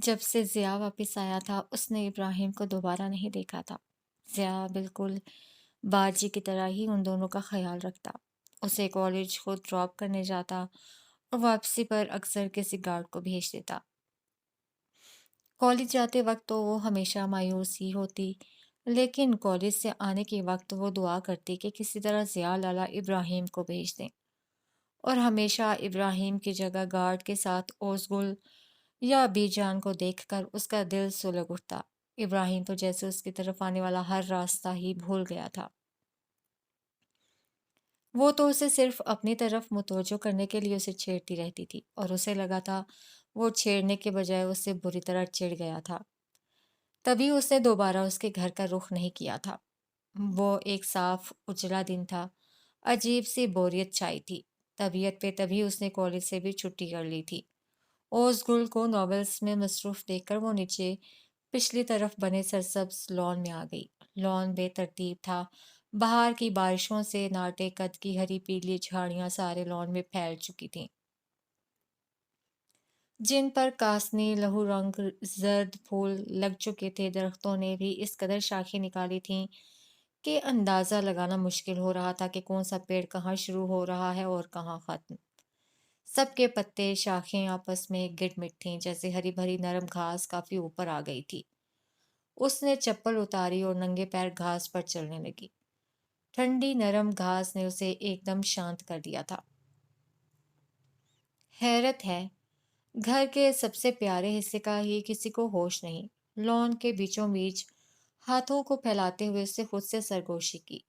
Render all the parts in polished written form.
جب سے ضیا واپس آیا تھا اس نے ابراہیم کو دوبارہ نہیں دیکھا تھا۔ ضیا بالکل باجی کی طرح ہی ان دونوں کا خیال رکھتا، اسے کالج خود ڈراپ کرنے جاتا اور واپسی پر اکثر کسی گارڈ کو بھیج دیتا۔ کالج جاتے وقت تو وہ ہمیشہ مایوس ہی ہوتی، لیکن کالج سے آنے کے وقت وہ دعا کرتی کہ کسی طرح ضیا لالا ابراہیم کو بھیج دیں، اور ہمیشہ ابراہیم کی جگہ گارڈ کے ساتھ اوزگل یا بی جان کو دیکھ کر اس کا دل سلگ اٹھتا۔ ابراہیم تو جیسے اس کی طرف آنے والا ہر راستہ ہی بھول گیا تھا۔ وہ تو اسے صرف اپنی طرف متوجہ کرنے کے لیے اسے چھیڑتی رہتی تھی، اور اسے لگا تھا وہ چھیڑنے کے بجائے اس سے بری طرح چڑ گیا تھا۔ تبھی اس نے دوبارہ اس کے گھر کا رخ نہیں کیا تھا۔ وہ ایک صاف اجلا دن تھا، عجیب سی بوریت چھائی تھی طبیعت پہ، تبھی اس نے کالج سے بھی چھٹی کر لی تھی۔ اوز گل کو ناولز میں مصروف دیکھ کر وہ نیچے پچھلی طرف بنے سرسبز لان میں آ گئی۔ لان بے ترتیب تھا، باہر کی بارشوں سے ناٹے قد کی ہری پیلی جھاڑیاں سارے لان میں پھیل چکی تھیں، جن پر کاسنی لہو رنگ زرد پھول لگ چکے تھے۔ درختوں نے بھی اس قدر شاخیں نکالی تھیں کہ اندازہ لگانا مشکل ہو رہا تھا کہ کون سا پیڑ کہاں شروع ہو رہا ہے اور کہاں ختم۔ سب کے پتے شاخیں آپس میں گٹ مٹ تھیں، جیسے ہری بھری نرم گھاس کافی اوپر آ گئی تھی۔ اس نے چپل اتاری اور ننگے پیر گھاس پر چلنے لگی۔ ٹھنڈی نرم گھاس نے اسے ایک دم شانت کر دیا تھا۔ حیرت ہے، گھر کے سب سے پیارے حصے کا ہی کسی کو ہوش نہیں۔ لان کے بیچوں بیچ ہاتھوں کو پھیلاتے ہوئے اس نے خود سے سرگوشی کی۔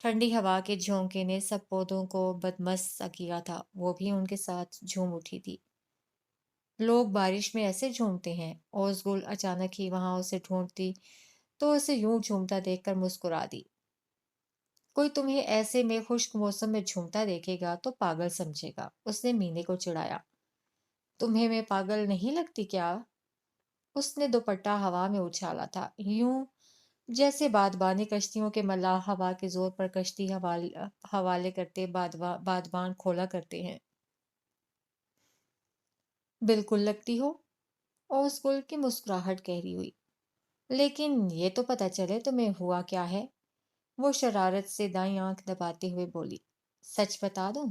ٹھنڈی ہوا کے جھونکے نے سب پودوں کو بدمست سا کیا تھا، وہ بھی ان کے ساتھ جھوم اٹھی تھی۔ لوگ بارش میں ایسے جھومتے ہیں؟ اوزگل اچانک ہی وہاں اسے ڈھونڈتی تو اسے یوں جھومتا دیکھ کر مسکرا دی۔ کوئی تمہیں ایسے میں خشک موسم میں جھومتا دیکھے گا تو پاگل سمجھے گا، اس نے مینے کو چڑھایا۔ تمہیں میں پاگل نہیں لگتی کیا؟ اس نے دوپٹہ ہوا میں اچھالا تھا، یوں جیسے بادبانی کشتیوں کے ملاح ہوا کے زور پر کشتی حوالے کرتے بادبان کھولا کرتے ہیں۔ بالکل لگتی ہو، اوزگل کی مسکراہٹ گہری ہوئی۔ لیکن یہ تو پتہ چلے تمہیں ہوا کیا ہے؟ وہ شرارت سے دائیں آنکھ دباتے ہوئے بولی۔ سچ بتا دوں؟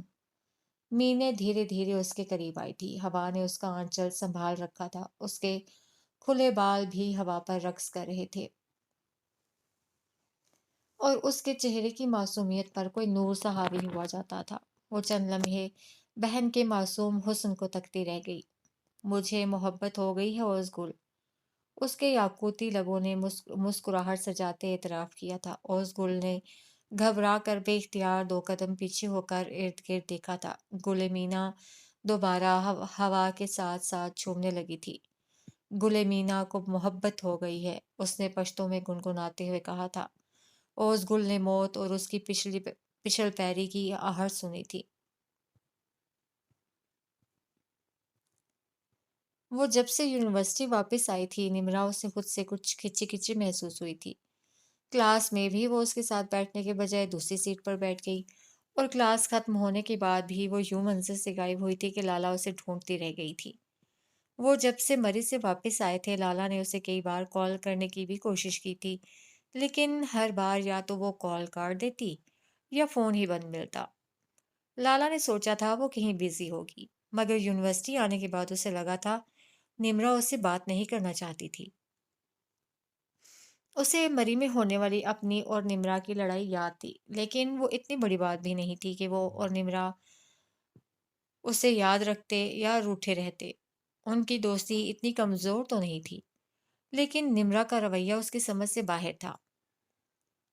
مینے دھیرے دھیرے اس کے قریب آئی تھی۔ ہوا نے اس کا آنچل سنبھال رکھا تھا، اس کے کھلے بال بھی ہوا پر رقص کر رہے تھے، اور اس کے چہرے کی معصومیت پر کوئی نور سا حاوی ہوا جاتا تھا۔ وہ چند لمحے بہن کے معصوم حسن کو تکتی رہ گئی۔ مجھے محبت ہو گئی ہے اوزگل، اس کے یاقوتی لبوں نے مسکراہٹ سجاتے اعتراف کیا تھا۔ اوزگل نے گھبرا کر بے اختیار 2 قدم پیچھے ہو کر ارد گرد دیکھا تھا۔ گل مینا دوبارہ ہوا کے ساتھ ساتھ جھومنے لگی تھی۔ گل مینا کو محبت ہو گئی ہے، اس نے پشتوں میں گنگناتے ہوئے کہا تھا۔ اوزگل نے موت اور اس کی پچھل پیری کی آہٹ سنی تھی۔ وہ جب سے یونیورسٹی واپس آئی تھی، نمرا اسے خود سے کچھ کھچی کھچی محسوس ہوئی تھی۔ کلاس میں بھی وہ اس کے ساتھ بیٹھنے کے بجائے دوسری سیٹ پر بیٹھ گئی، اور کلاس ختم ہونے کے بعد بھی وہ یوں منظر سے غائب ہوئی تھی کہ لالا اسے ڈھونڈتی رہ گئی تھی۔ وہ جب سے مری سے واپس آئے تھے، لالا نے اسے کئی بار کال کرنے کی بھی کوشش کی تھی، لیکن ہر بار یا تو وہ کال کاٹ دیتی یا فون ہی بند ملتا۔ لالا نے سوچا تھا وہ کہیں بزی ہوگی، مگر یونیورسٹی آنے کے بعد اسے لگا تھا نمرا اس سے بات نہیں کرنا چاہتی تھی۔ اسے مری میں ہونے والی اپنی اور نمرا کی لڑائی یاد تھی، لیکن وہ اتنی بڑی بات بھی نہیں تھی کہ وہ اور نمرا اسے یاد رکھتے یا روٹھے رہتے۔ ان کی دوستی اتنی کمزور تو نہیں تھی، لیکن نمرا کا رویہ اس کی سمجھ سے باہر تھا۔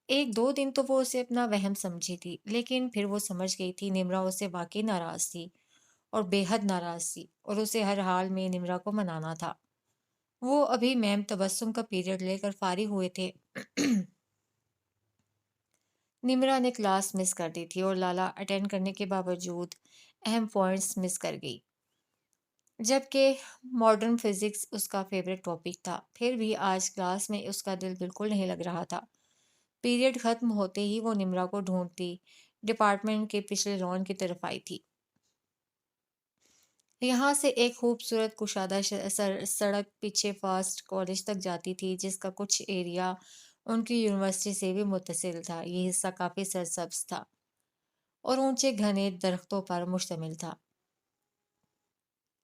1 2 دن تو وہ اسے اپنا وہم سمجھی تھی، لیکن پھر وہ سمجھ گئی تھی نمرا اسے واقعی ناراض تھی، اور بے حد ناراض تھی، اور اسے ہر حال میں نمرا کو منانا تھا۔ وہ ابھی میم تبسم کا پیریڈ لے کر فارغ ہوئے تھے۔ نمرا نے کلاس مس کر دی تھی، اور لالا اٹینڈ کرنے کے باوجود اہم پوائنٹس مس کر گئی، جبکہ ماڈرن فزکس اس کا فیوریٹ ٹاپک تھا۔ پھر بھی آج کلاس میں اس کا دل بالکل نہیں لگ رہا تھا۔ پیریڈ ختم ہوتے ہی وہ نمرا کو ڈھونڈتی ڈپارٹمنٹ کے پچھلے لان کی طرف آئی تھی۔ یہاں سے ایک خوبصورت کشادہ سڑک پیچھے فاسٹ کالج تک جاتی تھی، جس کا کچھ ایریا ان کی یونیورسٹی سے بھی متصل تھا۔ یہ حصہ کافی سرسبز تھا اور اونچے گھنے درختوں پر مشتمل تھا۔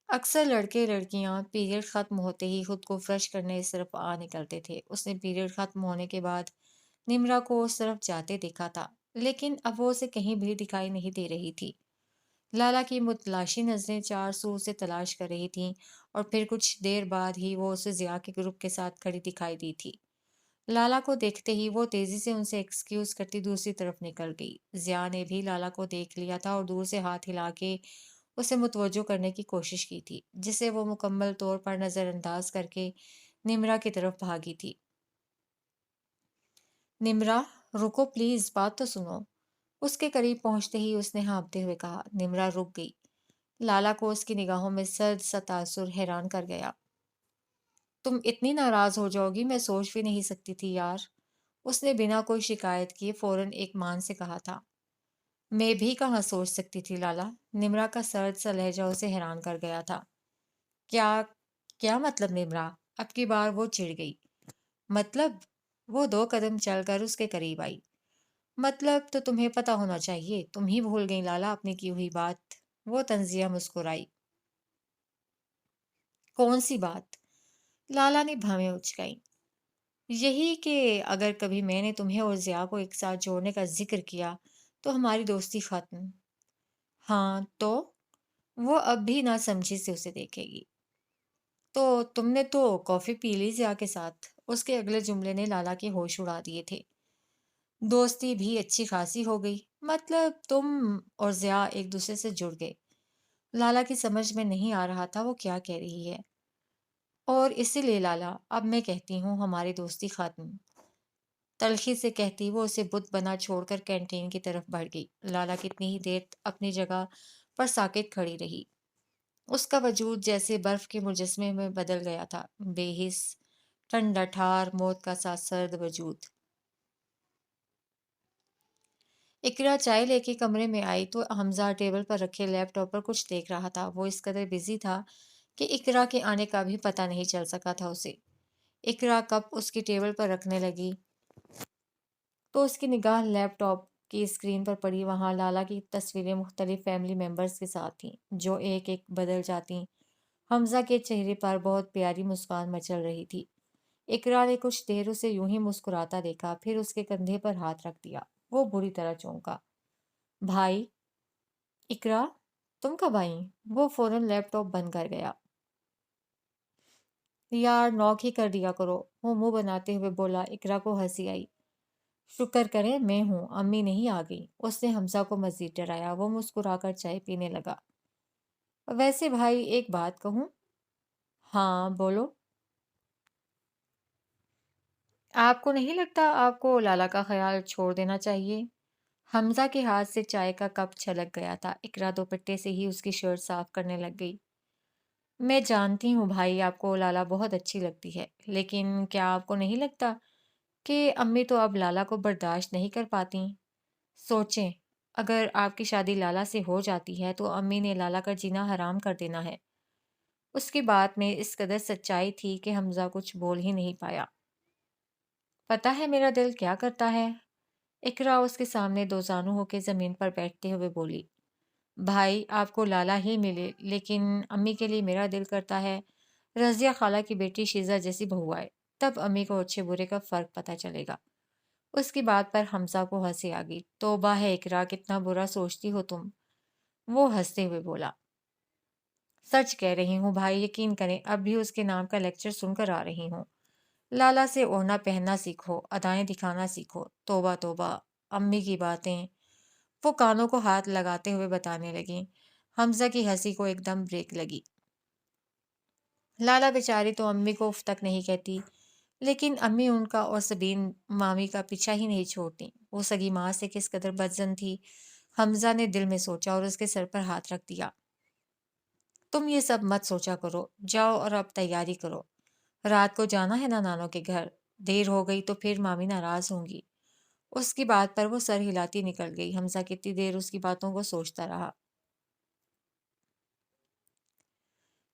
اکثر لڑکے لڑکیاں پیریڈ ختم ہوتے ہی خود کو فریش کرنے اس طرف آ نکلتے تھے۔ اس نے پیریڈ ختم ہونے کے بعد نمرا کو اس طرف جاتے دیکھا تھا، لیکن اب وہ اسے کہیں بھی دکھائی نہیں دے رہی تھی۔ لالا کی متلاشی نظریں چار سو سے تلاش کر رہی تھیں اور پھر کچھ دیر بعد ہی وہ اسے ضیاء کے گروپ کے ساتھ کھڑی دکھائی دی تھی۔ لالا کو دیکھتے ہی وہ تیزی سے ان سے ایکسکیوز کرتی دوسری طرف نکل گئی۔ ضیاء نے بھی لالا کو دیکھ لیا تھا اور دور سے ہاتھ ہلا کے اسے متوجہ کرنے کی کوشش کی تھی، جسے وہ مکمل طور پر نظر انداز کر کے نمرا کی طرف بھاگی تھی۔ نمرا، رکو پلیز، بات تو سنو۔ اس کے قریب پہنچتے ہی اس نے ہانپتے ہوئے کہا۔ نمرا رک گئی۔ لالا کو اس کی نگاہوں میں سرد سا تاثر حیران کر گیا۔ تم اتنی ناراض ہو جاؤ گی میں سوچ بھی نہیں سکتی تھی یار، اس نے بنا کوئی شکایت کیے فوراً ایک مان سے کہا تھا۔ میں بھی کہاں سوچ سکتی تھی لالا، نمرا کا سرد سا لہجہ اسے حیران کر گیا تھا۔ کیا کیا مطلب نمرا؟ اب کی بار وہ چڑ گئی۔ مطلب؟ وہ دو قدم چل کر اس کے قریب آئی۔ مطلب تو تمہیں پتہ ہونا چاہیے، تم ہی بھول گئی لالا اپنی کی ہوئی بات۔ وہ طنزیہ مسکرائی۔ کون سی بات؟ لالا نے بھویں اچکائیں۔ یہی کہ اگر کبھی میں نے تمہیں اور ضیاء کو ایک ساتھ جوڑنے کا ذکر کیا تو ہماری دوستی ختم۔ ہاں تو؟ وہ اب بھی نہ سمجھی سے اسے دیکھے گی۔ تو تم نے تو کافی پی لی ضیاء کے ساتھ؟ اس کے اگلے جملے نے لالا کے ہوش اڑا دیے تھے۔ دوستی بھی اچھی خاصی ہو گئی، مطلب تم اور ضیاء ایک دوسرے سے جڑ گئے۔ لالا کی سمجھ میں نہیں آ رہا تھا وہ کیا کہہ رہی ہے۔ اور اسی لیے لالا اب میں کہتی ہوں ہماری دوستی ختم، تلخی سے کہتی وہ اسے بت بنا چھوڑ کر کینٹین کی طرف بڑھ گئی۔ لالا کتنی ہی دیر اپنی جگہ پر ساکت کھڑی رہی۔ اس کا وجود جیسے برف کے مجسمے میں بدل گیا تھا، بے حس، ٹھنڈا ٹھار، موت کا سا سرد وجود۔ اقرا چائے لے کے کمرے میں آئی تو حمزہ ٹیبل پر رکھے لیپ ٹاپ پر کچھ دیکھ رہا تھا۔ وہ اس قدر بزی تھا کہ اقرا کے آنے کا بھی پتہ نہیں چل سکا تھا اسے۔ اقرا کپ اس کی ٹیبل پر رکھنے لگی تو اس کی نگاہ لیپ ٹاپ کی اسکرین پر پڑی۔ وہاں لالا کی تصویریں مختلف فیملی ممبرز کے ساتھ تھیں، جو ایک ایک بدل جاتی۔ حمزہ کے چہرے پر بہت پیاری مسکان مچل رہی تھی۔ اقرا نے کچھ دیر اسے یوں ہی مسکراتا دیکھا، پھر اس کے کندھے پر ہاتھ رکھ دیا۔ وہ بری طرح چونکا۔ بھائی؟ اقرا، تم کب آئیں؟ وہ فوراً لیپ ٹاپ بند کر گیا۔ یار نوک ہی کر دیا کرو، وہ منہ بناتے ہوئے بولا۔ اقرا کو ہنسی آئی۔ شکر کریں میں ہوں، امی نہیں آ گئی۔ اس نے حمزہ کو مزید ڈرایا۔ وہ مسکرا کر چائے پینے لگا۔ ویسے بھائی ایک بات کہوں؟ ہاں بولو۔ آپ کو نہیں لگتا آپ کو لالا کا خیال چھوڑ دینا چاہیے؟ حمزہ کے ہاتھ سے چائے کا کپ چھلک گیا تھا۔ اقرا دوپٹے سے ہی اس کی شرٹ صاف کرنے لگ گئی۔ میں جانتی ہوں بھائی آپ کو لالا بہت اچھی لگتی ہے، لیکن کیا آپ کو نہیں لگتا کہ امی تو اب لالا کو برداشت نہیں کر پاتی؟ سوچیں، اگر آپ کی شادی لالا سے ہو جاتی ہے تو امی نے لالا کا جینا حرام کر دینا ہے۔ اس کی بات میں اس قدر سچائی تھی کہ حمزہ کچھ بول ہی نہیں پایا۔ پتہ ہے میرا دل کیا کرتا ہے؟ اقرا اس کے سامنے دو زانو ہو کے زمین پر بیٹھتے ہوئے بولی۔ بھائی آپ کو لالا ہی ملے، لیکن امی کے لیے میرا دل کرتا ہے رضیہ خالہ کی بیٹی شیزہ جیسی بہو آئے، تب امی کو اچھے برے کا فرق پتہ چلے گا۔ اس کی بات پر حمزہ کو ہنسی آ گئی۔ توبہ ہے اقرا، کتنا برا سوچتی ہو تم، وہ ہنستے ہوئے بولا۔ سچ کہہ رہی ہوں بھائی، یقین کریں اب بھی اس کے نام کا لیکچر سن کر آ رہی ہوں۔ لالا سے اوڑھنا پہننا سیکھو، ادائیں دکھانا سیکھو۔ توبہ توبہ، امی کی باتیں، وہ کانوں کو ہاتھ لگاتے ہوئے بتانے لگیں۔ حمزہ کی ہنسی کو ایک دم بریک لگی۔ لالا بیچاری تو امی کو اف تک نہیں کہتی، لیکن امی ان کا اور سبین مامی کا پیچھا ہی نہیں چھوڑتی۔ وہ سگی ماں سے کس قدر بدظن تھی، حمزہ نے دل میں سوچا اور اس کے سر پر ہاتھ رکھ دیا۔ تم یہ سب مت سوچا کرو، جاؤ اور اب تیاری کرو، رات کو جانا ہے نا نانوں کے گھر، دیر ہو گئی تو پھر مامی ناراض ہوں گی۔ اس کی بات پر وہ سر ہلاتی نکل گئی۔ حمزہ کتنی دیر اس کی باتوں کو سوچتا رہا۔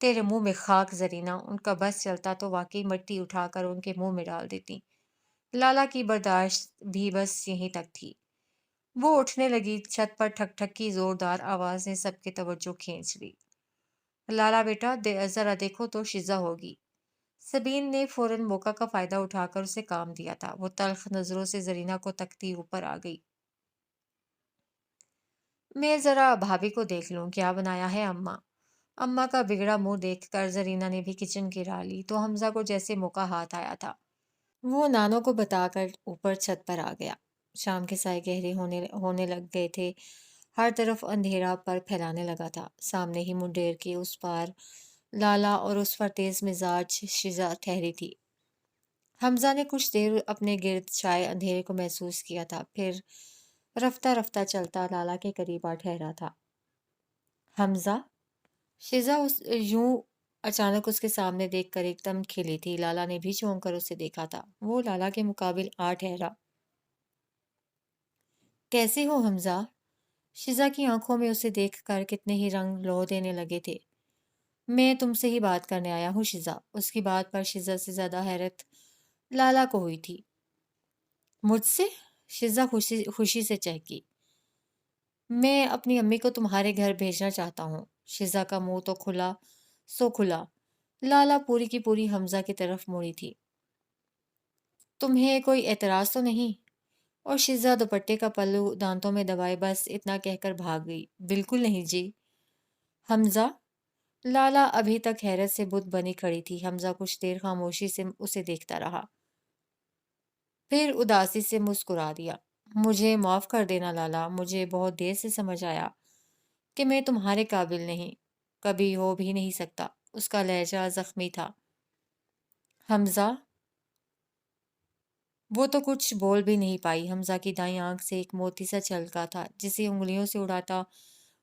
تیرے منہ میں خاک زرینہ، ان کا بس چلتا تو واقعی مٹی اٹھا کر ان کے منہ میں ڈال دیتی۔ لالا کی برداشت بھی بس یہیں تک تھی۔ وہ اٹھنے لگی، چھت پر ٹھک ٹھک کی زوردار آواز نے سب کی توجہ کھینچ لی۔ لالا بیٹا ذرا دیکھو تو شزا ہوگی۔ سبین نے فوراً موقع کا فائدہ اٹھا کر اسے کام دیا تھا۔ وہ تلخ نظروں سے زرینہ کو تکتی اوپر آ گئی۔ میں ذرا بھابھی کو دیکھ لوں کیا بنایا ہے اماں۔ اماں کا بگڑا منہ دیکھ کر زرینہ نے بھی کچن کی راہ لی تو حمزہ کو جیسے موقع ہاتھ آیا تھا۔ وہ نانو کو بتا کر اوپر چھت پر آ گیا۔ شام کے سائے گہرے ہونے لگ گئے تھے۔ ہر طرف اندھیرا پر پھیلانے لگا تھا۔ سامنے ہی منڈیر کے اس پار لالا اور اس پر تیز مزاج شزا ٹھہری تھی۔ حمزہ نے کچھ دیر اپنے گرد چھائے اندھیرے کو محسوس کیا تھا، پھر رفتہ رفتہ چلتا لالا کے قریب آ ٹھہرا تھا۔ حمزہ؟ شزا یوں اچانک اس کے سامنے دیکھ کر ایک دم کھلی تھی۔ لالا نے بھی چونک کر اسے دیکھا تھا۔ وہ لالا کے مقابل آ ٹھہرا۔ کیسے ہو حمزہ؟ شزا کی آنکھوں میں اسے دیکھ کر کتنے ہی رنگ لو دینے لگے تھے۔ میں تم سے ہی بات کرنے آیا ہوں شزا۔ اس کی بات پر شزا سے زیادہ حیرت لالا کو ہوئی تھی۔ مجھ سے؟ شزا خوشی سے چہکی۔ میں اپنی امی کو تمہارے گھر بھیجنا چاہتا ہوں۔ شزا کا منہ تو کھلا سو کھلا۔ لالا پوری کی پوری حمزہ کی طرف مڑی تھی۔ تمہیں کوئی اعتراض تو نہیں؟ اور شزا دوپٹے کا پلو دانتوں میں دبائے بس اتنا کہہ کر بھاگ گئی۔ بالکل نہیں جی۔ حمزہ؟ لالا ابھی تک حیرت سے بت بنی کھڑی تھی۔ حمزہ کچھ دیر خاموشی سے اسے دیکھتا رہا، پھر اداسی سے مسکرا دیا۔ مجھے معاف کر دینا لالا، مجھے بہت دیر سے سمجھ آیا کہ میں تمہارے قابل نہیں، کبھی ہو بھی نہیں سکتا۔ اس کا لہجہ زخمی تھا۔ حمزہ؟ وہ تو کچھ بول بھی نہیں پائی۔ حمزہ کی دائیں آنکھ سے ایک موتی سا چھلکا تھا جسے انگلیوں سے اڑاتا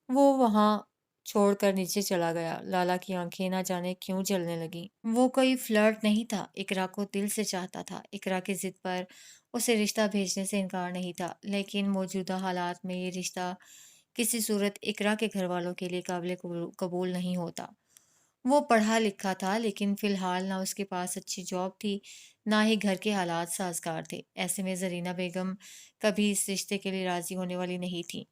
وہ وہاں چھوڑ کر نیچے چلا گیا۔ لالا کی آنکھیں نہ جانے کیوں جلنے لگیں۔ وہ کوئی فلرٹ نہیں تھا، اقرا کو دل سے چاہتا تھا۔ اقرا کی ضد پر اسے رشتہ بھیجنے سے انکار نہیں تھا، لیکن موجودہ حالات میں یہ رشتہ کسی صورت اقرا کے گھر والوں کے لیے قابل قبول نہیں ہوتا۔ وہ پڑھا لکھا تھا، لیکن فی الحال نہ اس کے پاس اچھی جاب تھی، نہ ہی گھر کے حالات سازگار تھے۔ ایسے میں زرینہ بیگم کبھی اس رشتے کے لیے راضی ہونے والی نہیں تھی،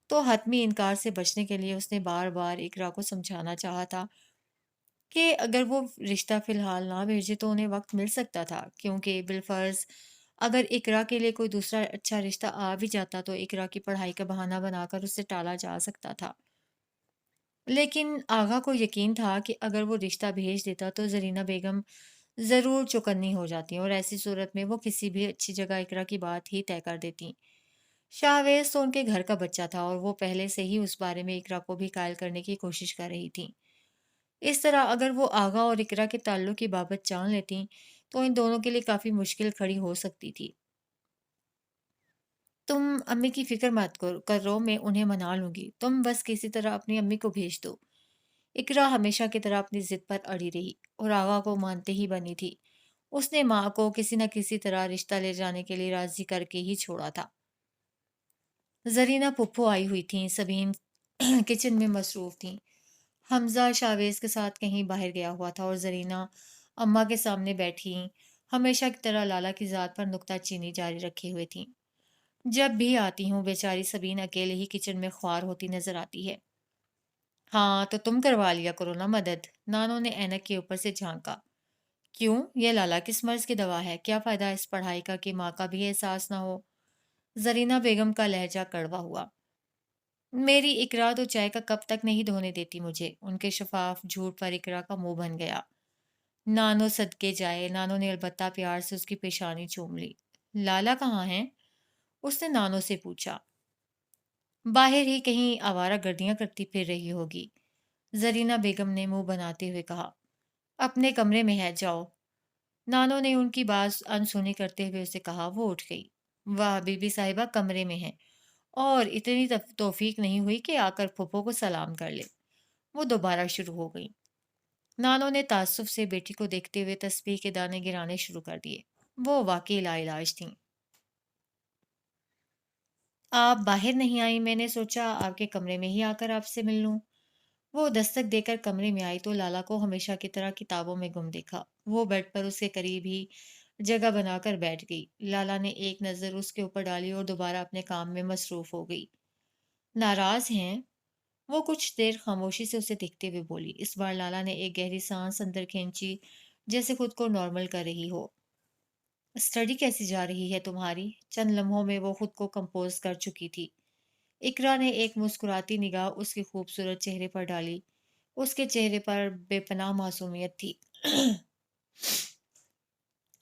تو حتمی انکار سے بچنے کے لیے اس نے بار بار اقرا کو سمجھانا چاہا تھا کہ اگر وہ رشتہ فی الحال نہ بھیجے تو انہیں وقت مل سکتا تھا، کیونکہ بالفرض اگر اقرا کے لیے کوئی دوسرا اچھا رشتہ آ بھی جاتا تو اقرا کی پڑھائی کا بہانہ بنا کر اسے ٹالا جا سکتا تھا۔ لیکن آغا کو یقین تھا کہ اگر وہ رشتہ بھیج دیتا تو زرینہ بیگم ضرور چوکنی ہو جاتی اور ایسی صورت میں وہ کسی بھی اچھی جگہ اقرا کی بات ہی طے کر دیتی۔ شاہویز تو ان کے گھر کا بچہ تھا اور وہ پہلے سے ہی اس بارے میں اقرا کو بھی قائل کرنے کی کوشش کر رہی تھی۔ اس طرح اگر وہ آغا اور اقرا کے تعلق کی بابت جان لیتی تو ان دونوں کے لیے کافی مشکل کھڑی ہو سکتی تھی۔ تم امی کی فکر مت کرو، میں انہیں منا لوں گی، تم بس کسی طرح اپنی امی کو بھیج دو۔ اقرا ہمیشہ کی طرح اپنی ضد پر اڑی رہی اور آغا کو مانتے ہی بنی تھی۔ اس نے ماں کو کسی نہ کسی طرح رشتہ لے جانے کے لیے راضی کر کے ہی چھوڑا تھا۔ زرینہ پھپھو آئی ہوئی تھیں، سبین کچن میں مصروف تھیں، حمزہ شاویز کے ساتھ کہیں باہر گیا ہوا تھا اور زرینہ اماں کے سامنے بیٹھی ہمیشہ کی طرح لالا کی ذات پر نکتہ چینی جاری رکھے ہوئے تھیں۔ جب بھی آتی ہوں بیچاری سبین اکیلے ہی کچن میں خوار ہوتی نظر آتی ہے۔ ہاں تو تم کروا لیا کرو نا مدد۔ نانو نے اینک کے اوپر سے جھانکا۔ کیوں؟ یہ لالا کس مرض کی دوا ہے؟ کیا فائدہ اس پڑھائی کا کہ ماں کا بھی احساس نہ ہو؟ زرینہ بیگم کا لہجہ کڑوا ہوا۔ میری اقرا تو چائے کا کپ تک نہیں دھونے دیتی مجھے۔ ان کے شفاف جھوٹ پر اقرا کا منہ بن گیا۔ نانو صدقے جائے، نانو نے البتہ پیار سے اس کی پیشانی چوم لی۔ لالا کہاں ہیں؟ اس نے نانو سے پوچھا۔ باہر ہی کہیں آوارہ گردیاں کرتی پھر رہی ہوگی، زرینہ بیگم نے منہ بناتے ہوئے کہا۔ اپنے کمرے میں ہے، جاؤ۔ نانو نے ان کی بات انسنی کرتے ہوئے اسے کہا۔ وہ اٹھ گئی۔ واہ، بی بی صاحبہ کمرے میں ہیں اور اتنی توفیق نہیں ہوئی کہ آ کر پھپھو کو سلام کر لے۔ وہ دوبارہ شروع ہو گئی۔ نانو نے تعصب سے بیٹی کو دیکھتے ہوئے تسبیح کے دانے گرانے شروع کر دیے۔ وہ واقعی لا علاج تھیں۔ آپ باہر نہیں آئی، میں نے سوچا آپ کے کمرے میں ہی آ کر آپ سے مل لوں۔ وہ دستک دے کر کمرے میں آئی تو لالا کو ہمیشہ کی طرح کتابوں میں گم دیکھا۔ وہ بیڈ پر اس کے قریب ہی جگہ بنا کر بیٹھ گئی۔ لالا نے ایک نظر اس کے اوپر ڈالی اور دوبارہ اپنے کام میں مصروف ہو گئی۔ ناراض ہیں؟ وہ کچھ دیر خاموشی سے اسے دیکھتے ہوئے بولی۔ اس بار لالا نے ایک گہری سانس اندر کھینچی، جیسے خود کو نارمل کر رہی ہو۔ اسٹڈی کیسی جا رہی ہے تمہاری؟ چند لمحوں میں وہ خود کو کمپوز کر چکی تھی۔ اقرا نے ایک مسکراتی نگاہ اس کے خوبصورت چہرے پر ڈالی۔ اس کے چہرے پر بے پناہ معصومیت تھی۔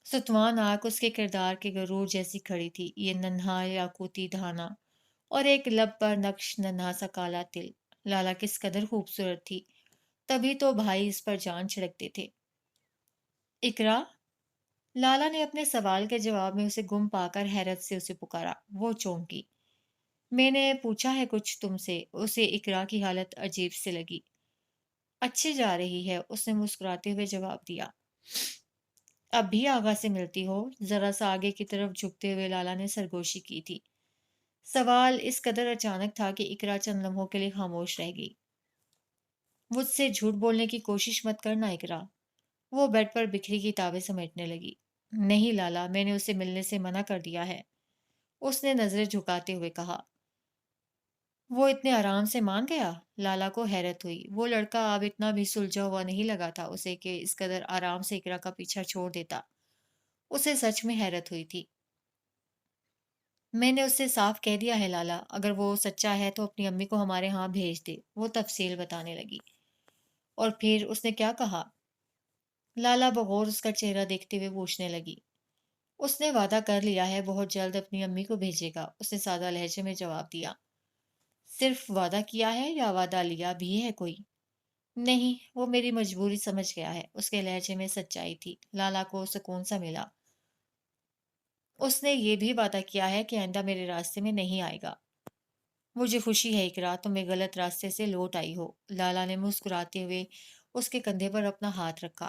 ستوان آنکھ اس کے کردار کے غرور جیسی کھڑی تھی۔ یہ ننھا یاقوتی دھانا اور ایک لب پر نقش ننھا سا کالا تل۔ لالا کس قدر خوبصورت تھی، تبھی تو بھائی اس پر جان چھڑکتے تھے۔ اقرا، لالا نے اپنے سوال کے جواب میں اسے گم پا کر حیرت سے اسے پکارا۔ وہ چونکی۔ میں نے پوچھا ہے کچھ تم سے؟ اسے اقرا کی حالت عجیب سے لگی۔ اچھی جا رہی ہے، اس نے مسکراتے ہوئے جواب دیا۔ اب بھی آغا سے ملتی ہو؟ ذرا سا آگے کی طرف جھکتے ہوئے لالا نے سرگوشی کی تھی۔ سوال اس قدر اچانک تھا کہ اقرا چند لمحوں کے لیے خاموش رہ گئی۔ مجھ سے جھوٹ بولنے کی کوشش مت کرنا اقرا۔ وہ بیڈ پر بکھری کتابیں سمیٹنے لگی۔ نہیں لالا، میں نے اسے ملنے سے منع کر دیا ہے، اس نے نظریں جھکاتے ہوئے کہا۔ وہ اتنے آرام سے مان گیا؟ لالا کو حیرت ہوئی۔ وہ لڑکا اب اتنا بھی سلجھا ہوا نہیں لگا تھا اسے کہ اس قدر آرام سے اقرا کا پیچھا چھوڑ دیتا۔ اسے سچ میں حیرت ہوئی تھی۔ میں نے اس سے صاف کہہ دیا ہے لالا، اگر وہ سچا ہے تو اپنی امی کو ہمارے ہاں بھیج دے، وہ تفصیل بتانے لگی۔ اور پھر اس نے کیا کہا؟ لالا بغور اس کا چہرہ دیکھتے ہوئے پوچھنے لگی۔ اس نے وعدہ کر لیا ہے بہت جلد اپنی امی کو بھیجے گا، اس نے سادہ لہجے میں جواب دیا۔ صرف وعدہ کیا ہے یا وعدہ لیا بھی ہے کوئی؟ نہیں، وہ میری مجبوری سمجھ گیا ہے۔ اس کے لہجے میں سچائی تھی۔ لالا کو سکون سا ملا۔ اس نے یہ بھی وعدہ کیا ہے کہ آئندہ میرے راستے میں نہیں آئے گا۔ مجھے خوشی ہے اقرا، تم ایک غلط راستے سے لوٹ آئی ہو۔ لالا نے مسکراتے ہوئے اس کے کندھے پر اپنا ہاتھ رکھا۔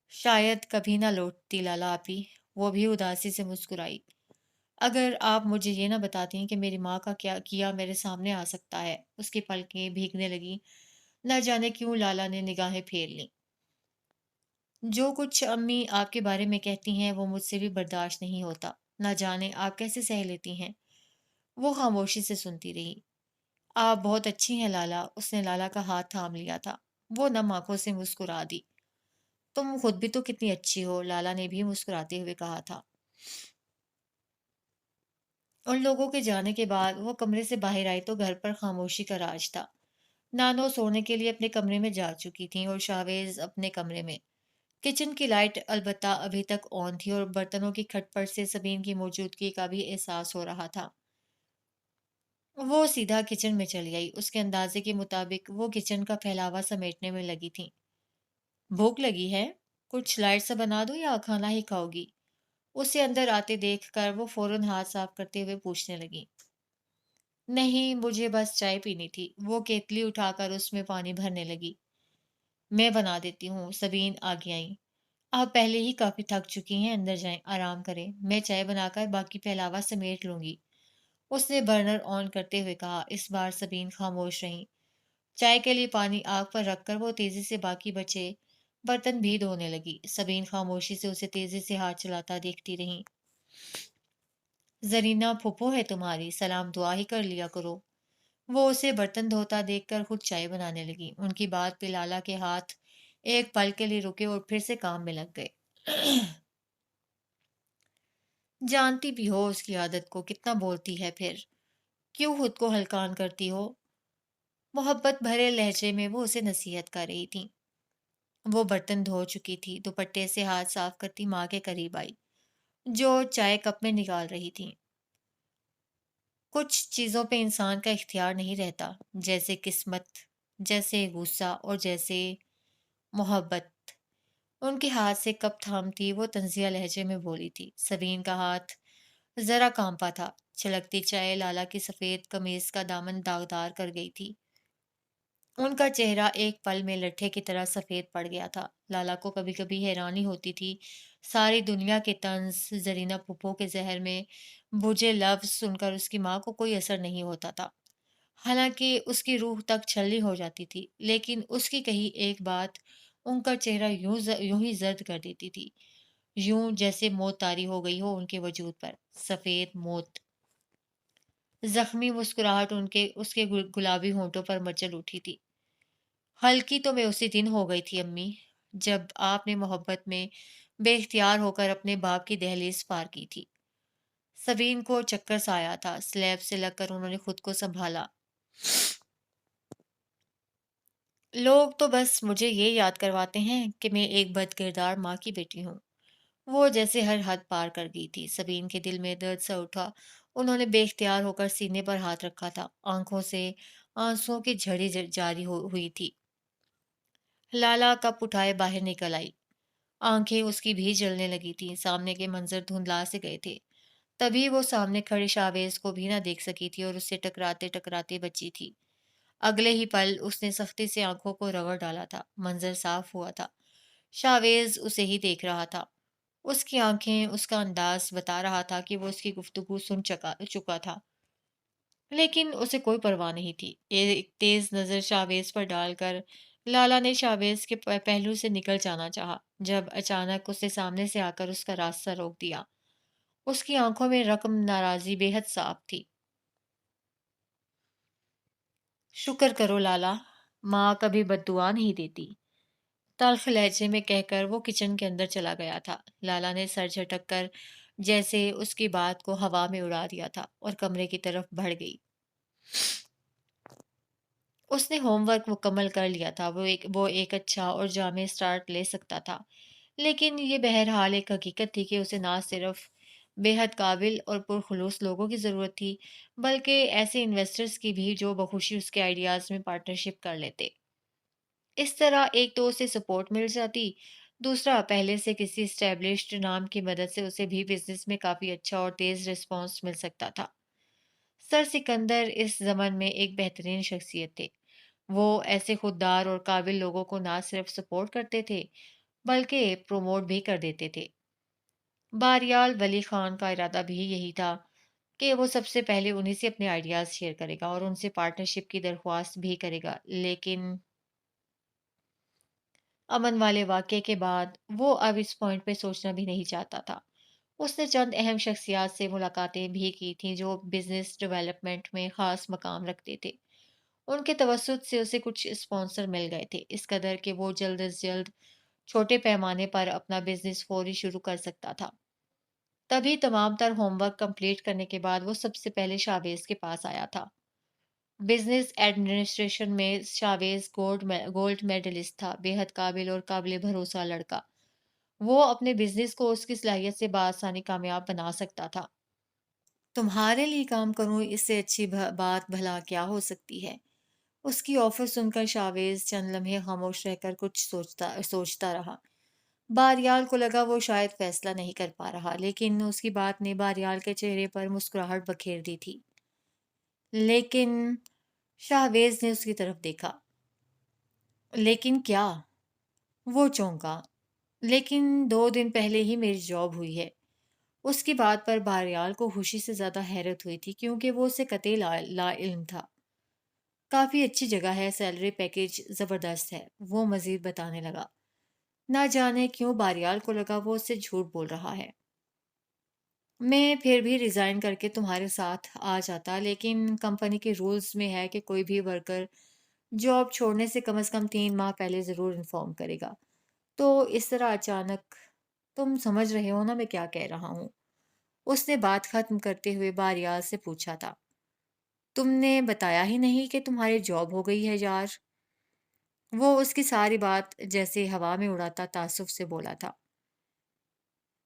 شاید کبھی نہ لوٹتی لالا آپی، وہ بھی اداسی سے مسکرائی۔ اگر آپ مجھے یہ نہ بتاتی ہیں کہ میری ماں کا کیا کیا میرے سامنے آ سکتا ہے۔ اس کی پلکیں بھیگنے لگی۔ نہ جانے کیوں لالا نے نگاہیں پھیر لیں۔ جو کچھ امی آپ کے بارے میں کہتی ہیں وہ مجھ سے بھی برداشت نہیں ہوتا۔ نہ جانے آپ کیسے سہ لیتی ہیں۔ وہ خاموشی سے سنتی رہی۔ آپ بہت اچھی ہیں لالا، اس نے لالا کا ہاتھ تھام لیا تھا۔ وہ نم آنکھوں سے مسکرا دی۔ تم خود بھی تو کتنی اچھی ہو، لالا نے بھی مسکراتے ہوئے کہا تھا۔ ان لوگوں کے جانے کے بعد وہ کمرے سے باہر آئی تو گھر پر خاموشی کا راج تھا۔ نانو سونے کے لیے اپنے کمرے میں جا چکی تھیں اور شاویز اپنے کمرے میں۔ کچن کی لائٹ البتہ ابھی تک آن تھی اور برتنوں کی کھٹ پٹ سے سبین کی موجودگی کا بھی احساس ہو رہا تھا۔ وہ سیدھا کچن میں چلی آئی۔ اس کے اندازے کے مطابق وہ کچن کا پھیلاوا سمیٹنے میں لگی تھیں۔ بھوک لگی ہے؟ کچھ لائٹ سا بنا دو یا کھانا ہی کھاؤ گی؟ اسے اندر آتے دیکھ کر وہ فوراً ہاتھ صاف کرتے ہوئے پوچھنے لگی۔ نہیں، مجھے بس چائے پینی تھی۔ وہ کیتلی اٹھا کر اس میں پانی بھرنے لگی۔ میں بنا دیتی ہوں، سبین آگے آئیں۔ آپ پہلے ہی کافی تھک چکی ہیں، اندر جائیں، آرام کریں، میں چائے بنا کر باقی پھیلاوا سمیٹ لوں گی، اس نے برنر آن کرتے ہوئے کہا۔ اس بار سبین خاموش رہیں۔ چائے کے لیے پانی آگ پر رکھ کر وہ تیزی سے باقی بچے برتن بھی دھونے لگی۔ سبین خاموشی سے اسے تیزی سے ہاتھ چلاتا دیکھتی رہی۔ زرینہ پھوپھو ہے تمہاری، سلام دعا ہی کر لیا کرو۔ وہ اسے برتن دھوتا دیکھ کر خود چائے بنانے لگی۔ ان کی بات پہ لالا کے ہاتھ ایک پل کے لیے رکے اور پھر سے کام میں لگ گئے۔ جانتی بھی ہو اس کی عادت کو، کتنا بولتی ہے پھر، کیوں خود کو ہلکان کرتی ہو؟ محبت بھرے لہجے میں وہ اسے نصیحت کر رہی تھی۔ وہ برتن دھو چکی تھی، دوپٹے سے ہاتھ صاف کرتی ماں کے قریب آئی، جو چائے کپ میں نکال رہی تھی۔ کچھ چیزوں پہ انسان کا اختیار نہیں رہتا، جیسے قسمت، جیسے غصہ اور جیسے محبت۔ ان کے ہاتھ سے کپ تھامتی وہ طنزیہ لہجے میں بولی تھی۔ سبین کا ہاتھ ذرا کانپا تھا۔ چھلکتی چائے لالا کی سفید قمیض کا دامن داغدار کر گئی تھی۔ ان کا چہرہ ایک پل میں لٹھے کی طرح سفید پڑ گیا تھا۔ لالا کو کبھی کبھی حیرانی ہوتی تھی، ساری دنیا کے طنز زرینہ پھپھو کے زہر میں بھجے لفظ سن کر اس کی ماں کو کوئی اثر نہیں ہوتا تھا۔ حالانکہ اس کی روح تک چھلنی ہو جاتی تھی، لیکن اس کی کہی ایک بات ان کا چہرہ یوں ہی زرد کر دیتی تھی، یوں جیسے موت طاری ہو گئی ہو ان کے وجود پر، سفید موت۔ زخمی مسکراہٹ اس کے گلابی ہونٹوں پر مچل اٹھی تھی۔ ہلکی تو میں اسی دن ہو گئی تھی امی، جب آپ نے محبت میں بے اختیار ہو کر اپنے باپ کی دہلیز پار کی تھی۔ سبین کو چکر سا آیا تھا، سلیب سے لگ کر انہوں نے خود کو سنبھالا۔ لوگ تو بس مجھے یہ یاد کرواتے ہیں کہ میں ایک بد کردار ماں کی بیٹی ہوں۔ وہ جیسے ہر حد پار کر گئی تھی، سبین کے دل میں درد سا اٹھا۔ انہوں نے بے اختیار ہو کر سینے پر ہاتھ رکھا تھا، آنکھوں سے آنسوؤں کی جھڑی جاری ہوئی تھی۔ لالا کپ اٹھائے باہر نکل آئی، آنکھیں اس کی بھی جلنے لگی تھیں، سامنے کے منظر دھندلا سے گئے تھے۔ تبھی وہ سامنے کھڑے شاویز کو بھی نہ دیکھ سکی تھی اور اس سے ٹکراتے ٹکراتے بچی تھی۔ اگلے ہی پل اس نے سختی سے آنکھوں کو رگڑ ڈالا تھا، منظر صاف ہوا تھا۔ شاویز اسے ہی دیکھ رہا تھا، اس کی آنکھیں، اس کا انداز بتا رہا تھا کہ وہ اس کی گفتگو سن چکا تھا، لیکن اسے کوئی پرواہ نہیں تھی۔ ایک تیز نظر شاویز پر ڈال کر لالا نے شاویز کے پہلو سے نکل جانا چاہا، جب اچانک اس نے سامنے سے آ کر اس کا راستہ روک دیا۔ اس کی آنکھوں میں رقم ناراضی بے حد صاف تھی۔ شکر کرو لالا، ماں کبھی بد دعا نہیں دیتی، تلخ لہجے میں کہہ کر وہ کچن کے اندر چلا گیا تھا۔ لالا نے سر جھٹک کر جیسے اس کی بات کو ہوا میں اڑا دیا تھا اور کمرے کی طرف بڑھ گئی۔ اس نے ہوم ورک مکمل کر لیا تھا، وہ ایک اچھا اور جامع سٹارٹ لے سکتا تھا، لیکن یہ بہرحال ایک حقیقت تھی کہ اسے نہ صرف بے حد قابل اور پرخلوص لوگوں کی ضرورت تھی، بلکہ ایسے انویسٹرز کی بھی جو بخوشی اس کے آئیڈیاز میں پارٹنرشپ کر لیتے۔ اس طرح ایک تو اسے سپورٹ مل جاتی، دوسرا پہلے سے کسی اسٹیبلشڈ نام کی مدد سے اسے بھی بزنس میں کافی اچھا اور تیز رسپانس مل سکتا تھا۔ سر سکندر اس زمن میں ایک بہترین شخصیت تھے۔ وہ ایسے خوددار اور قابل لوگوں کو نہ صرف سپورٹ کرتے تھے بلکہ پروموٹ بھی کر دیتے تھے۔ باریال ولی خان کا ارادہ بھی یہی تھا کہ وہ سب سے پہلے انہی سے اپنے آئیڈیاز شیئر کرے گا اور ان سے پارٹنرشپ کی درخواست بھی کرے گا، لیکن امن والے واقعے کے بعد وہ اب اس پوائنٹ پہ سوچنا بھی نہیں چاہتا تھا۔ اس نے چند اہم شخصیات سے ملاقاتیں بھی کی تھیں جو بزنس ڈیولپمنٹ میں خاص مقام رکھتے تھے۔ ان کے توسط سے اسے کچھ اسپانسر مل گئے تھے، اس قدر کہ وہ جلد از جلد چھوٹے پیمانے پر اپنا بزنس فوری شروع کر سکتا تھا۔ تبھی تمام تر ہوم ورک کمپلیٹ کرنے کے بعد وہ سب سے پہلے شاویز کے پاس آیا تھا۔ بزنس ایڈمنسٹریشن میں شاویز گولڈ میڈلسٹ تھا، بے حد قابل اور قابل بھروسہ لڑکا۔ وہ اپنے بزنس کو اس کی صلاحیت سے بآسانی کامیاب بنا سکتا تھا۔ تمہارے لیے کام کروں، اس سے اچھی بات بھلا کیا ہو سکتی ہے؟ اس کی آفر سن کر شاویز چند لمحے خاموش رہ کر کچھ سوچتا رہا۔ باریال کو لگا وہ شاید فیصلہ نہیں کر پا رہا، لیکن اس کی بات نے باریال کے چہرے پر مسکراہٹ بکھیر دی تھی۔ لیکن شاہویز نے اس کی طرف دیکھا۔ لیکن کیا؟ وہ چونکا۔ لیکن 2 دن پہلے ہی میری جاب ہوئی ہے۔ اس کی بات پر باریال کو خوشی سے زیادہ حیرت ہوئی تھی، کیونکہ وہ اسے قطعی لا علم تھا۔ کافی اچھی جگہ ہے، سیلری پیکیج زبردست ہے، وہ مزید بتانے لگا۔ نہ جانے کیوں باریال کو لگا وہ اس سے جھوٹ بول رہا ہے۔ میں پھر بھی ریزائن کر کے تمہارے ساتھ آ جاتا، لیکن کمپنی کے رولز میں ہے کہ کوئی بھی ورکر جاب چھوڑنے سے کم از کم 3 ماہ پہلے ضرور انفارم کرے گا۔ تو اس طرح اچانک، تم سمجھ رہے ہو نا میں کیا کہہ رہا ہوں؟ اس نے بات ختم کرتے ہوئے باریال سے پوچھا تھا۔ تم نے بتایا ہی نہیں کہ تمہاری جاب ہو گئی ہے یار۔ وہ اس کی ساری بات جیسے ہوا میں اڑاتا تعصب سے بولا تھا۔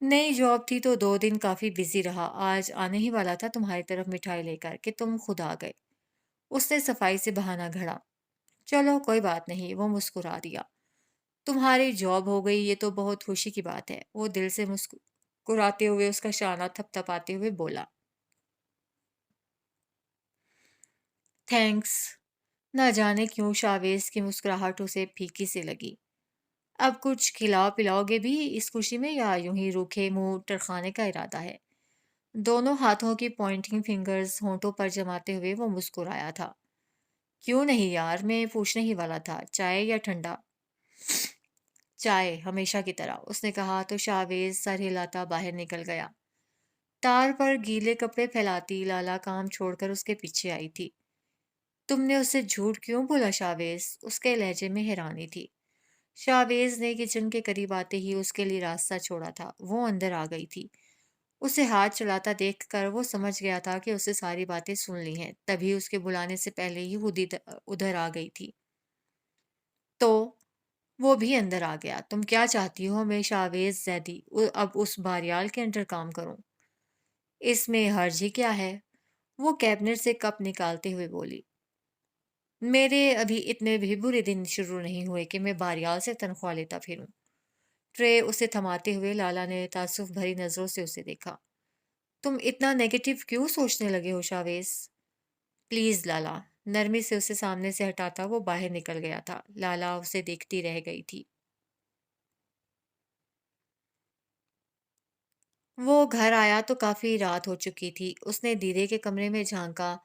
نئی جاب تھی تو 2 دن کافی بزی رہا، آج آنے ہی والا تھا تمہاری طرف مٹھائی لے کر کہ تم خود آ گئے۔ اس نے صفائی سے بہانہ گھڑا۔ چلو کوئی بات نہیں، وہ مسکرا دیا۔ تمہاری جاب ہو گئی، یہ تو بہت خوشی کی بات ہے۔ وہ دل سے مسکراتے ہوئے اس کا شانہ تھپ تھپاتے ہوئے بولا۔ تھینکس۔ نہ جانے کیوں شاویز کی مسکراہٹ اسے پھیکی سے لگی۔ اب کچھ کھلاؤ پلاؤ گے بھی اس خوشی میں، یا یوں ہی روکھے منہ ٹرخانے کا ارادہ ہے؟ دونوں ہاتھوں کی پوائنٹنگ فنگرز ہونٹوں پر جماتے ہوئے وہ مسکرایا تھا۔ کیوں نہیں یار، میں پوچھنے ہی والا تھا، چائے یا ٹھنڈا؟ چائے، ہمیشہ کی طرح، اس نے کہا تو شاویز سر ہلاتا باہر نکل گیا۔ تار پر گیلے کپڑے پھیلاتی لالا کام چھوڑ کر اس کے پیچھے آئی تھی۔ تم نے اسے جھوٹ کیوں بولا شاویز؟ اس کے لہجے میں حیرانی تھی۔ شاویز نے کچن کے قریب آتے ہی اس کے لیے راستہ چھوڑا تھا، وہ اندر آ گئی تھی۔ اسے ہاتھ چلاتا دیکھ کر وہ سمجھ گیا تھا کہ اسے ساری باتیں سن لی ہیں، تبھی اس کے بلانے سے پہلے ہی خود ادھر آ گئی تھی۔ تو وہ بھی اندر آ گیا۔ تم کیا چاہتی ہو؟ میں شاویز زیدی اب اس باریال کے انڈر کام کروں؟ اس میں حرج ہی کیا ہے؟ وہ کیبنٹ سے کپ نکالتے ہوئے بولی۔ میرے ابھی اتنے بھی برے دن شروع نہیں ہوئے کہ میں باریال سے تنخواہ لیتا پھروں۔ ٹرے اسے تھماتے ہوئے لالا نے تعصب بھری نظروں سے اسے دیکھا۔ تم اتنا نیگیٹو کیوں سوچنے لگے ہو شاویز؟ پلیز لالا، نرمی سے اسے سامنے سے ہٹاتا وہ باہر نکل گیا تھا۔ لالا اسے دیکھتی رہ گئی تھی۔ وہ گھر آیا تو کافی رات ہو چکی تھی۔ اس نے دیدے کے کمرے میں جھانکا،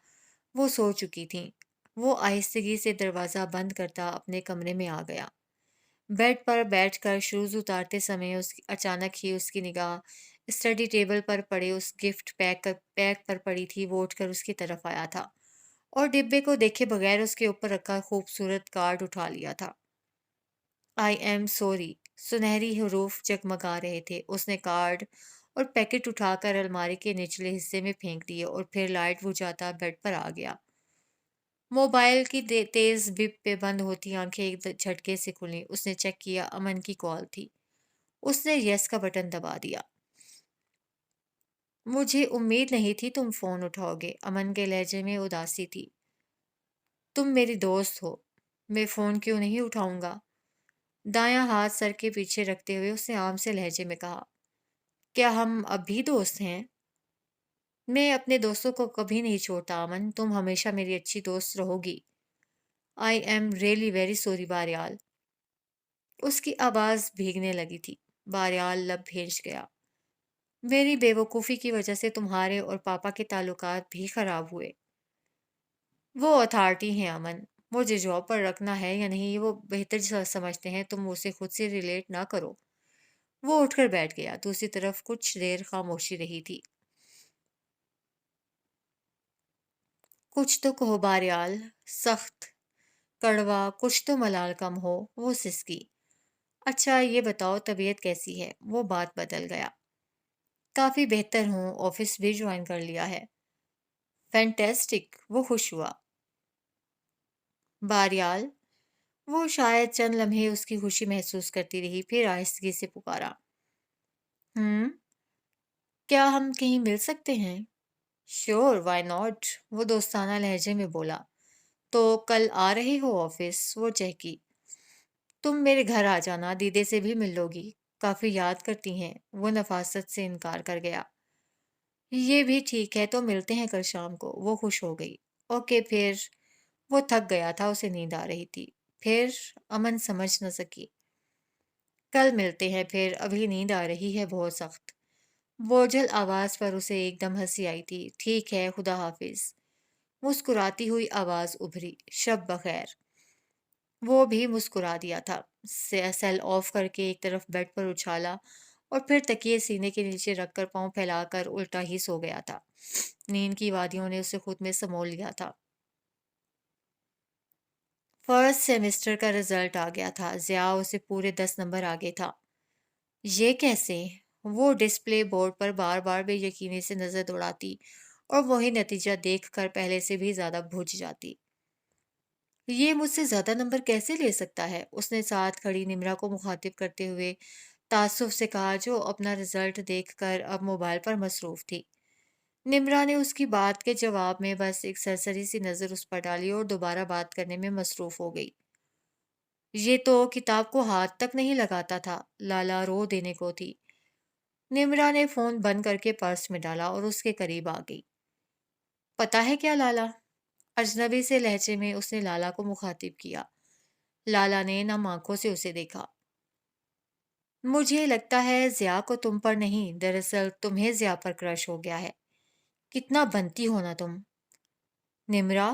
وہ سو چکی تھیں۔ وہ آہستگی سے دروازہ بند کرتا اپنے کمرے میں آ گیا۔ بیڈ پر بیٹھ کر شوز اتارتے سمے اچانک ہی اس کی نگاہ اسٹڈی ٹیبل پر پڑے اس گفٹ پیک پر پڑی تھی۔ وہ اٹھ کر اس کی طرف آیا تھا اور ڈبے کو دیکھے بغیر اس کے اوپر رکھا خوبصورت کارڈ اٹھا لیا تھا۔ آئی ایم سوری، سنہری حروف جگمگا رہے تھے۔ اس نے کارڈ اور پیکٹ اٹھا کر الماری کے نچلے حصے میں پھینک دیے اور پھر لائٹ بجھاتا بیڈ پر آ گیا۔ موبائل کی تیز بپ پہ بند ہوتی آنکھیں ایک جھٹکے سے کھلیں۔ اس نے چیک کیا، امن کی کال تھی۔ اس نے یس کا بٹن دبا دیا۔ مجھے امید نہیں تھی تم فون اٹھاؤ گے، امن کے لہجے میں اداسی تھی۔ تم میری دوست ہو، میں فون کیوں نہیں اٹھاؤں گا؟ دایاں ہاتھ سر کے پیچھے رکھتے ہوئے اس نے عام سے لہجے میں کہا۔ کیا ہم اب بھی دوست ہیں؟ میں اپنے دوستوں کو کبھی نہیں چھوڑتا امن، تم ہمیشہ میری اچھی دوست رہو گی۔ I am really very sorry باریال۔ اس کی آواز بھیگنے لگی تھی۔ باریال لب بھیج گیا۔ میری بے وقوفی کی وجہ سے تمہارے اور پاپا کے تعلقات بھی خراب ہوئے۔ وہ اتھارٹی ہیں امن، مجھے جاب پر رکھنا ہے یا نہیں یہ وہ بہتر سمجھتے ہیں، تم اسے خود سے ریلیٹ نہ کرو۔ وہ اٹھ کر بیٹھ گیا۔ دوسری طرف کچھ دیر خاموشی رہی تھی۔ کچھ تو کہو باریال، سخت، کڑوا، کچھ تو ملال کم ہو، وہ سسکی۔ اچھا یہ بتاؤ طبیعت کیسی ہے؟ وہ بات بدل گیا۔ کافی بہتر ہوں، آفس بھی جوائن کر لیا ہے۔ فینٹیسٹک، وہ خوش ہوا۔ باریال، وہ شاید چند لمحے اس کی خوشی محسوس کرتی رہی، پھر آہستگی سے پکارا۔ کیا ہم کہیں مل سکتے ہیں؟ شیور، وائی ناٹ، وہ دوستانہ لہجے میں بولا۔ تو کل آ رہے ہو آفس؟ وہ چہکی۔ تم میرے گھر آ جانا، دیدے سے بھی مل لو گی، کافی یاد کرتی ہیں۔ وہ نفاست سے انکار کر گیا۔ یہ بھی ٹھیک ہے، تو ملتے ہیں کل شام کو، وہ خوش ہو گئی۔ اوکے پھر۔ وہ تھک گیا تھا، اسے نیند آ رہی تھی۔ پھر امن سمجھ نہ سکی۔ کل ملتے ہیں پھر، ابھی نیند آ رہی ہے بہت سخت۔ بوجھل آواز پر اسے ایک دم ہنسی آئی تھی۔ ٹھیک ہے، خدا حافظ۔ مسکراتی ہوئی آواز ابھری۔ شب بخیر۔ وہ بھی مسکرا دیا تھا۔ سیل آف کر کے ایک طرف بیڈ پر اچھالا اور پھر تکیے سینے کے نیچے رکھ کر پاؤں پھیلا کر الٹا ہی سو گیا تھا۔ نیند کی وادیوں نے اسے خود میں سمول لیا تھا۔ فرسٹ سیمسٹر کا رزلٹ آ گیا تھا۔ ضیاء اسے پورے 10 نمبر آگے تھا۔ یہ کیسے؟ وہ ڈسپلے بورڈ پر بار بار بے یقینی سے نظر دوڑاتی اور وہی نتیجہ دیکھ کر پہلے سے بھی زیادہ بھج جاتی۔ یہ مجھ سے زیادہ نمبر کیسے لے سکتا ہے؟ اس نے ساتھ کھڑی نمرا کو مخاطب کرتے ہوئے تعصب سے کہا، جو اپنا رزلٹ دیکھ کر اب موبائل پر مصروف تھی۔ نمرا نے اس کی بات کے جواب میں بس ایک سرسری سی نظر اس پر ڈالی اور دوبارہ بات کرنے میں مصروف ہو گئی۔ یہ تو کتاب کو ہاتھ تک نہیں لگاتا تھا، لالا رو دینے کو تھی۔ نمرا نے فون بند کر کے پرس میں ڈالا اور اس کے قریب آ گئی۔ پتہ ہے کیا لالا؟ اجنبی سے لہجے میں اس نے لالا کو مخاطب کیا۔ لالا نے نم آنکھوں سے اسے دیکھا۔ مجھے لگتا ہے ضیاء کو تم پر نہیں، دراصل تمہیں ضیاء پر کرش ہو گیا ہے۔ کتنا بنتی ہو نا تم؟ نمرا،